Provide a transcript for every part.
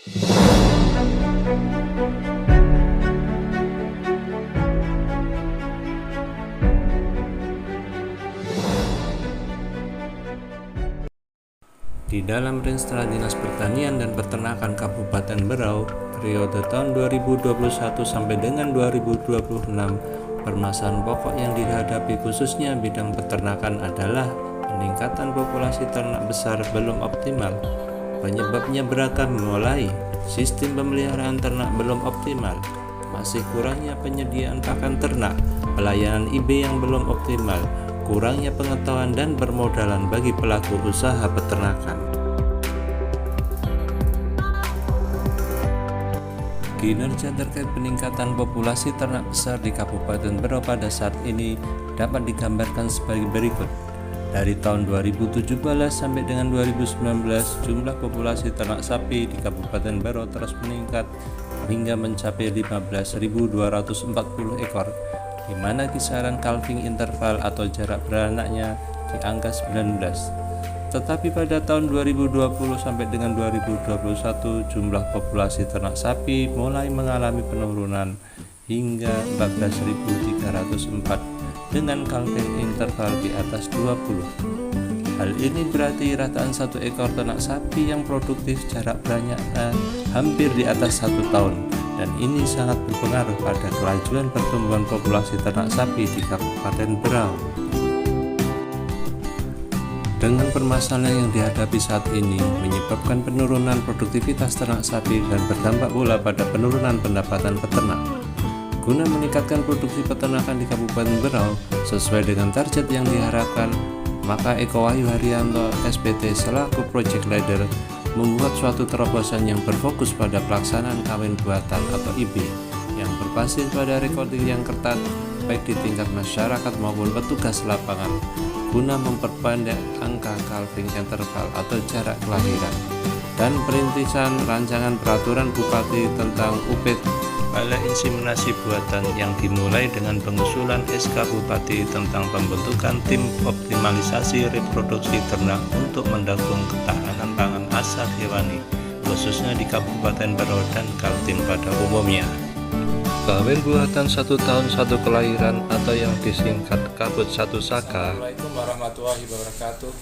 Di dalam Renstra Dinas Pertanian dan Peternakan Kabupaten Berau periode tahun 2021 sampai dengan 2026, permasalahan pokok yang dihadapi khususnya bidang peternakan adalah peningkatan populasi ternak besar belum optimal. Penyebabnya beragam, mulai sistem pemeliharaan ternak belum optimal, masih kurangnya penyediaan pakan ternak, pelayanan IB yang belum optimal, kurangnya pengetahuan dan permodalan bagi pelaku usaha peternakan. Kinerja terkait peningkatan populasi ternak besar di Kabupaten Berau pada saat ini dapat digambarkan sebagai berikut. Dari tahun 2017 sampai dengan 2019, jumlah populasi ternak sapi di Kabupaten Berau terus meningkat hingga mencapai 15.240 ekor, di mana kisaran calving interval atau jarak beranaknya di angka 19. Tetapi pada tahun 2020 sampai dengan 2021, jumlah populasi ternak sapi mulai mengalami penurunan hingga 14.304 dengan calving interval di atas 20. Hal ini berarti rataan satu ekor ternak sapi yang produktif jarak beranaknya hampir di atas 1 tahun, dan ini sangat berpengaruh pada kelajuan pertumbuhan populasi ternak sapi di Kabupaten Berau. Dengan permasalahan yang dihadapi saat ini menyebabkan penurunan produktivitas ternak sapi dan berdampak pula pada penurunan pendapatan peternak. Guna meningkatkan produksi peternakan di Kabupaten Berau sesuai dengan target yang diharapkan, maka Eko Wahyu Haryanto SPT selaku Project Leader membuat suatu terobosan yang berfokus pada pelaksanaan kawin buatan atau IB yang berbasis pada recording yang ketat baik di tingkat masyarakat maupun petugas lapangan, guna memperpendek angka calving interval atau jarak kelahiran, dan perintisan rancangan peraturan Bupati tentang UPT Balai Inseminasi Buatan yang dimulai dengan pengusulan SK Bupati tentang pembentukan tim optimalisasi reproduksi ternak untuk mendukung ketahanan pangan asal hewani khususnya di Kabupaten Berau dan Kaltim pada umumnya. Kawin buatan 1 tahun 1 kelahiran atau yang disingkat kabut 1 saka. Assalamualaikum warahmatullahi wabarakatuh.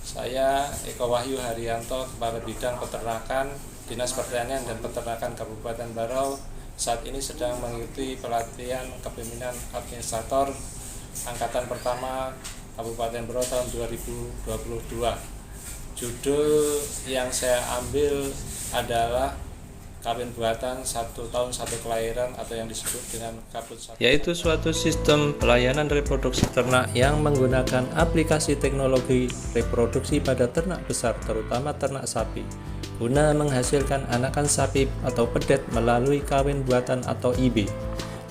Saya Eko Wahyu Haryanto, Kepala Bidang Peternakan Dinas Pertanian dan Peternakan Kabupaten Berau, saat ini sedang mengikuti pelatihan kepemimpinan administrator angkatan pertama Kabupaten Berau tahun 2022. Judul yang saya ambil adalah kawin buatan 1 tahun 1 kelahiran atau yang disebut dengan kabut 1, yaitu suatu sistem pelayanan reproduksi ternak yang menggunakan aplikasi teknologi reproduksi pada ternak besar, terutama ternak sapi, guna menghasilkan anakan sapi atau pedet melalui kawin buatan atau IB,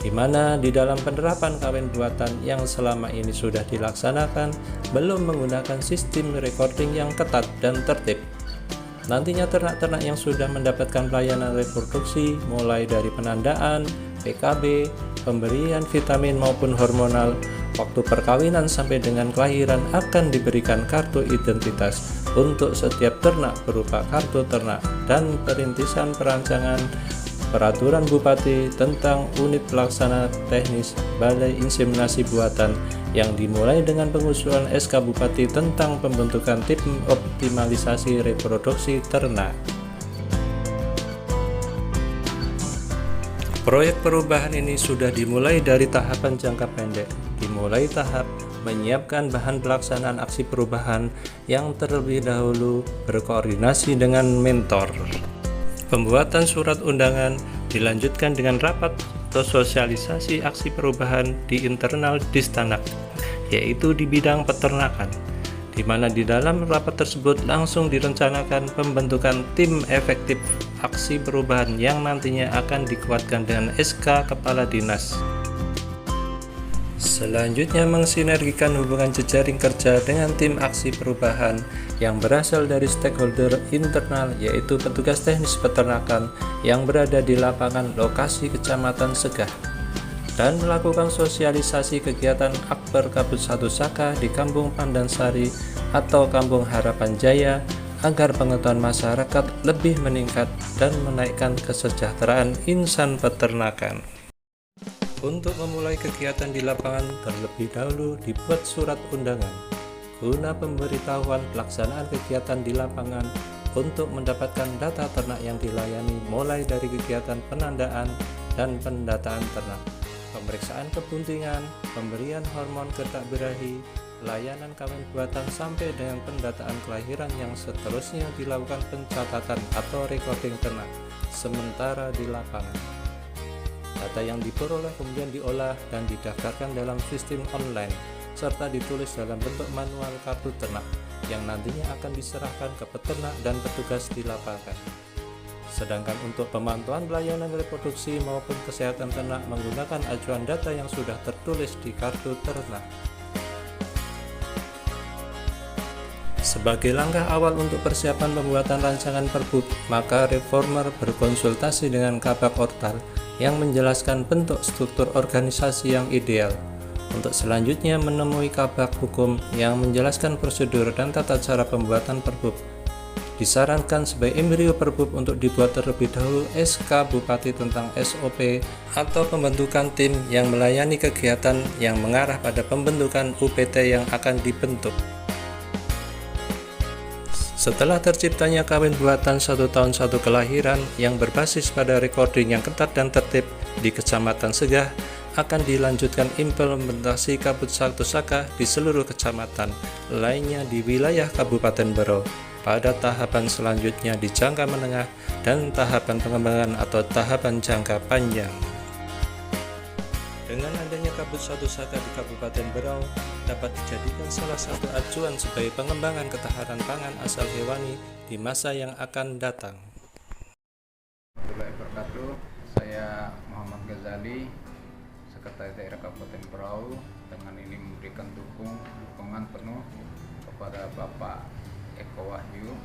di mana di dalam penerapan kawin buatan yang selama ini sudah dilaksanakan belum menggunakan sistem recording yang ketat dan tertib. Nantinya ternak-ternak yang sudah mendapatkan pelayanan reproduksi mulai dari penandaan, PKB, pemberian vitamin maupun hormonal, waktu perkawinan sampai dengan kelahiran akan diberikan kartu identitas untuk setiap ternak berupa kartu ternak dan perintisan perancangan peraturan Bupati tentang unit pelaksana teknis Balai Inseminasi Buatan yang dimulai dengan pengusulan SK Bupati tentang pembentukan tim optimalisasi reproduksi ternak. Proyek perubahan ini sudah dimulai dari tahapan jangka pendek, dimulai tahap menyiapkan bahan pelaksanaan aksi perubahan yang terlebih dahulu berkoordinasi dengan mentor. Pembuatan surat undangan dilanjutkan dengan rapat atau sosialisasi aksi perubahan di internal Distanak, yaitu di bidang peternakan, di mana di dalam rapat tersebut langsung direncanakan pembentukan tim efektif aksi perubahan yang nantinya akan dikuatkan dengan SK Kepala Dinas. Selanjutnya mensinergikan hubungan jejaring kerja dengan tim aksi perubahan yang berasal dari stakeholder internal, yaitu petugas teknis peternakan yang berada di lapangan lokasi Kecamatan Segah, dan melakukan sosialisasi kegiatan Akbar Kabut 1 Saka di Kampung Pandansari atau Kampung Harapan Jaya agar pengetahuan masyarakat lebih meningkat dan menaikkan kesejahteraan insan peternakan. Untuk memulai kegiatan di lapangan, terlebih dahulu dibuat surat undangan guna pemberitahuan pelaksanaan kegiatan di lapangan untuk mendapatkan data ternak yang dilayani, mulai dari kegiatan penandaan dan pendataan ternak, pemeriksaan kebuntingan, pemberian hormon ketak birahi, layanan kawin buatan, sampai dengan pendataan kelahiran yang seterusnya dilakukan pencatatan atau recording ternak sementara di lapangan. Data yang diperoleh kemudian diolah dan didaftarkan dalam sistem online serta ditulis dalam bentuk manual kartu ternak yang nantinya akan diserahkan ke peternak dan petugas di lapangan. Sedangkan untuk pemantauan pelayanan reproduksi maupun kesehatan ternak menggunakan acuan data yang sudah tertulis di kartu ternak. Sebagai langkah awal untuk persiapan pembuatan rancangan Perbup, maka reformer berkonsultasi dengan Kabak Ortal yang menjelaskan bentuk struktur organisasi yang ideal. Untuk selanjutnya menemui Kabak Hukum yang menjelaskan prosedur dan tata cara pembuatan Perbup. Disarankan sebagai embrio Perbup untuk dibuat terlebih dahulu SK Bupati tentang SOP atau pembentukan tim yang melayani kegiatan yang mengarah pada pembentukan UPT yang akan dibentuk. Setelah terciptanya kawin buatan 1 tahun 1 kelahiran yang berbasis pada recording yang ketat dan tertib di Kecamatan Segah, akan dilanjutkan implementasi Kabut 1 Saka di seluruh kecamatan lainnya di wilayah Kabupaten Berau. Pada tahapan selanjutnya di jangka menengah dan tahapan pengembangan atau tahapan jangka panjang. Dengan adanya Kabut 1 Saka di Kabupaten Berau dapat dijadikan salah satu acuan sebagai pengembangan ketahanan pangan asal hewani di masa yang akan datang. Warahmatullahi wabarakatuh. Saya Muhammad Ghazali, Sekretaris Daerah Kabupaten Berau, dengan ini memberikan dukungan penuh kepada Bapak Eko Wahyu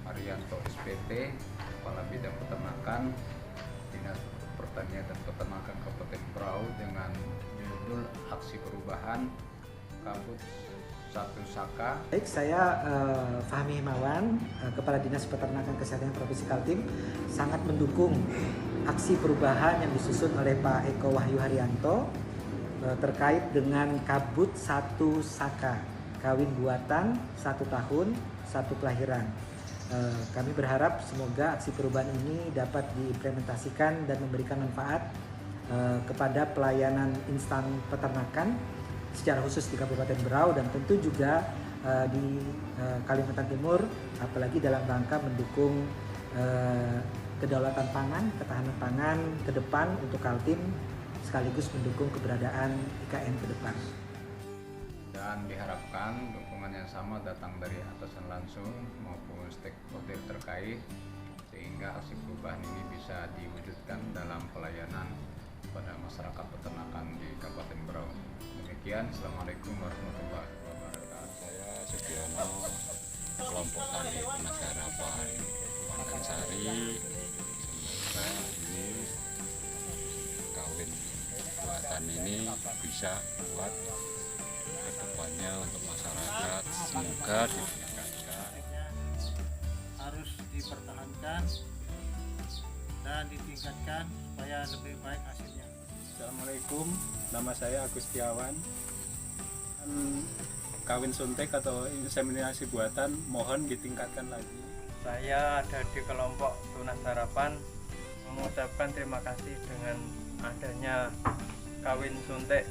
Haryanto SPT, Kepala Bidang Peternakan Dinas Pertanian dan Peternakan Kabupaten Berau, dengan judul Aksi Perubahan Kabut 1 Saka. Baik, saya Fahmi Himawan, Kepala Dinas Peternakan Kesehatan Provinsi Kaltim, sangat mendukung aksi perubahan yang disusun oleh Pak Eko Wahyu Haryanto terkait dengan Kabut 1 Saka, kawin buatan 1 tahun 1 kelahiran. Kami berharap semoga aksi perubahan ini dapat diimplementasikan dan memberikan manfaat kepada pelayanan instan peternakan secara khusus di Kabupaten Berau dan tentu juga di Kalimantan Timur, apalagi dalam rangka mendukung kedaulatan pangan, ketahanan pangan ke depan untuk Kaltim, sekaligus mendukung keberadaan IKN ke depan. Dan diharapkan dukungan yang sama datang dari atasan langsung maupun stakeholder terkait, sehingga aksi perubahan ini bisa diwujudkan dalam pelayanan pada masyarakat peternakan di Kabupaten Berau. Demikian, Assalamualaikum warahmatullahi wabarakatuh. Saya Sugiono, kelompok tani Penas Harapan Wangansari. Semoga ini kawin buatan ini bisa buat kedepannya untuk masyarakat. Semoga ditingkatkan, harus dipertahankan dan ditingkatkan supaya lebih baik hasilnya. Assalamualaikum, nama saya Agus Setiawan. Kawin suntik atau inseminasi buatan mohon ditingkatkan lagi. Saya ada di kelompok Tunas Harapan, mengucapkan terima kasih dengan adanya kawin suntik.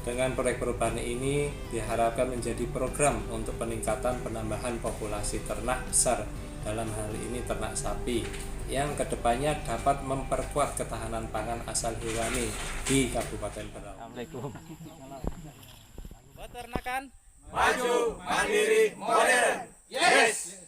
Dengan proyek perubahan ini diharapkan menjadi program untuk peningkatan penambahan populasi ternak besar, dalam hal ini ternak sapi, yang kedepannya dapat memperkuat ketahanan pangan asal hewani di Kabupaten Berau. Assalamualaikum. Peternakan maju, mandiri, modern. Yes!